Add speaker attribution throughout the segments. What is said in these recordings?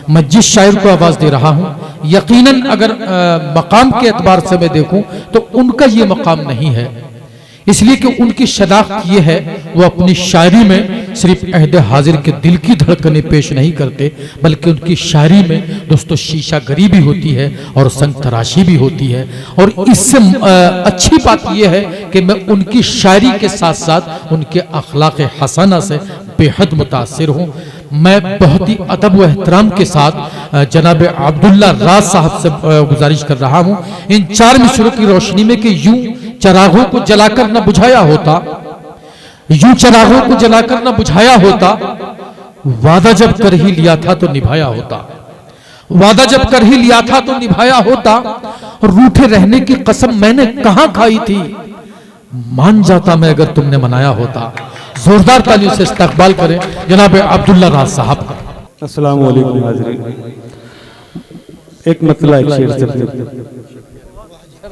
Speaker 1: मैं जिस शायर को आवाज दे रहा हूं, यकीनन अगर मकाम के एतबार से मैं देखूं तो उनका ये मकाम नहीं है, इसलिए कि उनकी शनाख्त ये है वो अपनी शायरी में सिर्फ अहद हाजिर के दिल की धड़कनें पेश नहीं करते, बल्कि उनकी शायरी में दोस्तों शीशागरी भी होती है और संग तराशी भी होती है। और इससे अच्छी बात यह है कि मैं उनकी शायरी के साथ साथ उनके अखलाक हसना से बेहद मुतासिर हूँ। मैं बहुत ही अदब व एहतराम के साथ जनाब अब्दुल्ला राज साहब से गुजारिश कर रहा हूँ इन 4 मिसरों की रोशनी में कि यूं चरागों को जलाकर न बुझाया होता, यूं चरागों को जलाकर न बुझाया होता, वादा जब कर ही लिया था तो निभाया होता, वादा जब कर ही लिया था तो निभाया होता, रूठे रहने की कसम मैंने कहां खाई थी, मान जाता मैं अगर तुमने मनाया होता। जोरदार तालियों से इस्तकबाल करें जनाब अब्दुल्ला राज साहब का।
Speaker 2: अस्सलाम वालेकुम हाज़रीन। एक मतला एक शेर से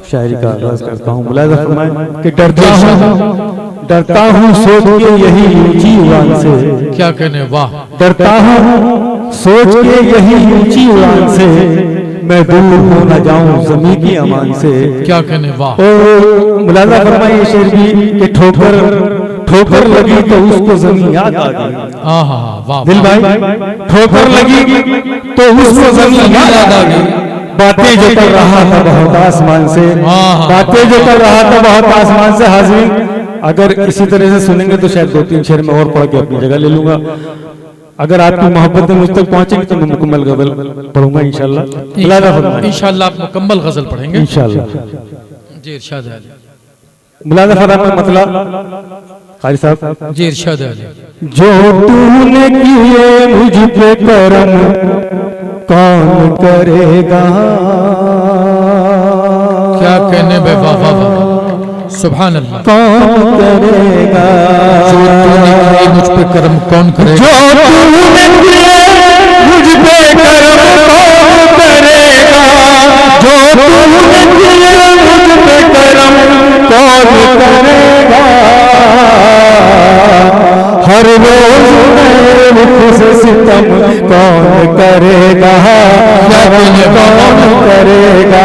Speaker 2: शायरी का आगाज करता हूँ। मुलाहिज़ा फरमाएं कि डरता हूँ सोच के यही ऊंची उड़ान से, क्या कहने वाह, डरता हूँ सोच के यही ऊंची उड़ान से, मैं दूर हो न जाऊं ज़मीं की अमान से, क्या कहने वाह। मुलाहिज़ा फरमाइए शेर भी कि ठोकर लगी तो उसको ज़मीं याद आ गई। दिल भाई, ठोकर लगी तो उसको ज़मीं याद आ गई। बातें जो कर रहा था बहुत आसमान से, बातें जो कर रहा था बहुत आसमान से। हाज़रीन, अगर इसी तरह से सुनेंगे तो शायद 2-3 शेर में और पढ़ के अपनी जगह ले लूंगा। अगर आपकी मोहब्बत मुझ तक पहुंचेगी तो मैं मुकम्मल गजल पढ़ूंगा इंशाल्लाह।
Speaker 1: इंशाल्लाह आप मुकम्मल गजल पढ़ेंगे
Speaker 2: इंशाल्लाह
Speaker 1: जी। इरशाद है
Speaker 2: मुलाहिज़ा फरमाएं मतला कारी साहब
Speaker 1: जी। इरशाद है
Speaker 2: जो तूने किए मुझ पे करम कौन करेगा,
Speaker 1: क्या कहने बे वाह वाह वाह, सुभान अल्लाह।
Speaker 2: कौन करेगा
Speaker 1: जो तूने किए मुझ पे करम कौन करेगा,
Speaker 2: जो तूने किए मुझ पे करम कौन करेगा, जो तूने किए मुझ पे करम कौन करेगा। हर रोज मेरे रुख से सितम कौन करेगा, कौन करेगा।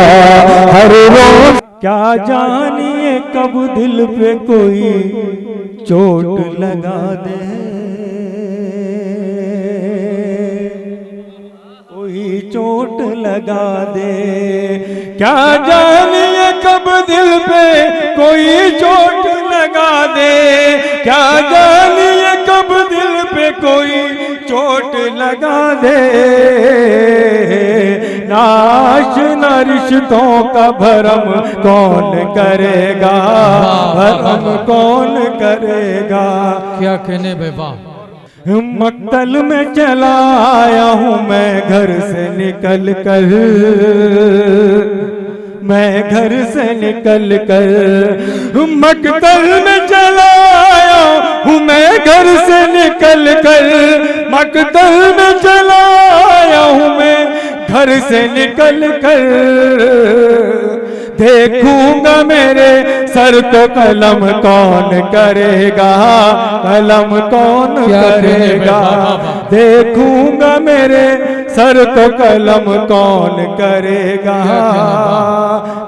Speaker 2: हर रोज क्या जानिए कब दिल पे कोई चोट लगा दे, कोई चोट लगा दे। क्या जानिए कब दिल पे कोई चोट लगा दे, क्या जानिए कब दिल पे कोई चोट लगा दे। नाश न रिश्तों का भरम कौन करेगा, भरम कौन करेगा।
Speaker 1: क्या कहने बे वाह।
Speaker 2: मक्तल में चला आया हूँ मैं घर से निकल कर, मैं घर से निकल कर। मक्तल में चला आया हूँ मैं घर से निकल कर, मक्तल में चला आया हूँ मैं घर से निकल कर। देखूंगा मेरे सर को कलम कौन करेगा, कलम कौन करेगा। देखूंगा मेरे सर को कलम कौन करेगा,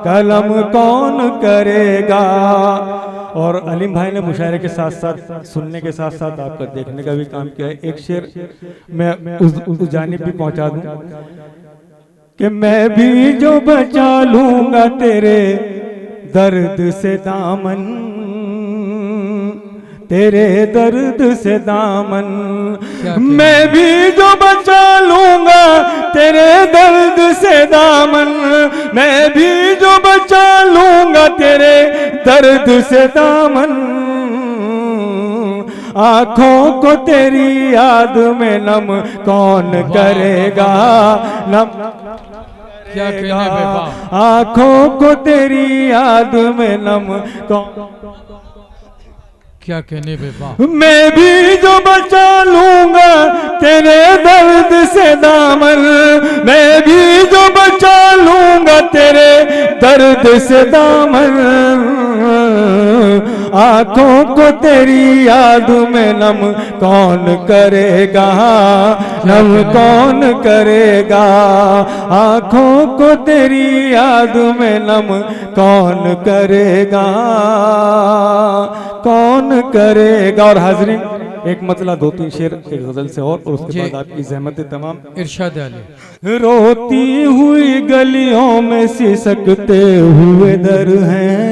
Speaker 2: कलम कौन करेगा। और अलीम भाई ने मुशायरे के साथ साथ सुनने के साथ साथ आपका देखने का भी काम किया है। एक शेर मैं उस जानिब भी पहुंचा दूं कि मैं भी जो बचा लूंगा तेरे दर्द से दामन, तेरे दर्द से दामन। मैं भी जो बचा लूंगा तेरे दर्द से दामन, मैं भी जो बचा लूंगा तेरे दर्द से दामन। आँखों को तेरी याद में नम कौन करेगा, नम
Speaker 1: क्या कहने बे वाह।
Speaker 2: आँखों को तेरी याद में नम कौन,
Speaker 1: क्या कहने बे वाह।
Speaker 2: मैं भी जो बचा लूंगा तेरे दर्द से दामन, मैं भी जो बचा लूंगा तेरे दर्द से दामन। आंखों को तेरी याद में नम कौन करेगा, नम कौन करेगा। आंखों को तेरी याद में नम कौन करेगा, कौन करेगा। और हाजरीन एक मतला 2-3 शेर एक गजल से और उसके बाद आपकी ज़हमत तमाम।
Speaker 1: इरशाद आले।
Speaker 2: रोती हुई गलियों में सिसकते हुए दर हैं,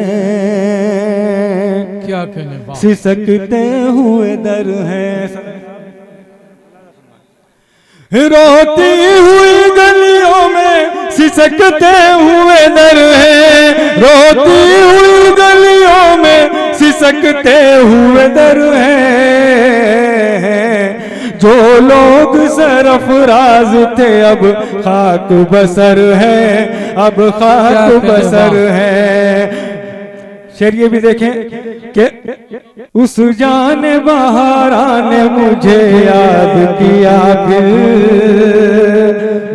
Speaker 1: क्या कहने बात।
Speaker 2: सिसकते हुए दर हैं। रोती हुई गलियों में सिसकते हुए दर हैं, रोती हुई गलियों में सिसकते हुए दर हैं। जो लोग सरफराज थे अब खाक बसर है, अब खाक बसर है। शेर ये भी देखें कि उस जाने बहारा ने मुझे याद किया फिर,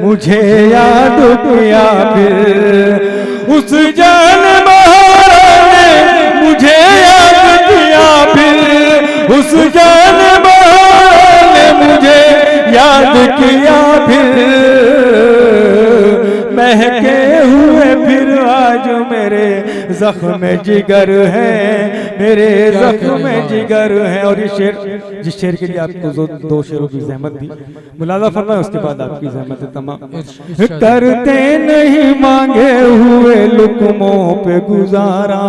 Speaker 2: मुझे याद किया फिर। उस जाने बहारा ने मुझे याद किया फिर, उस जाने बहारा ने मुझे याद किया फिर। महके हुए फिर आज मेरे जख्म जिगर है, मेरे जख्म जिगर है। और ये शेर जिस शेर के लिए आपको 2 शेरों की ज़हमत दी, मुलाज़ा फरमाए, उसके बाद आपकी ज़हमत तमाम। करते नहीं मांगे हुए लुकमों पे गुजारा,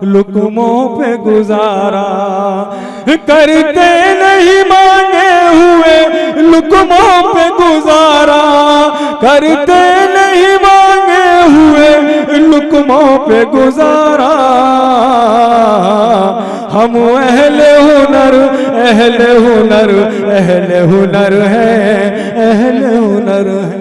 Speaker 2: लुकमों पे गुजारा। करते नहीं मांगे हुए लुकमों पे गुजारा, करते नहीं मांगे हुए लुकमों पे गुजारा। हम अहले हुनर, अहले हुनर, अहले हुनर है, अहले हुनर है।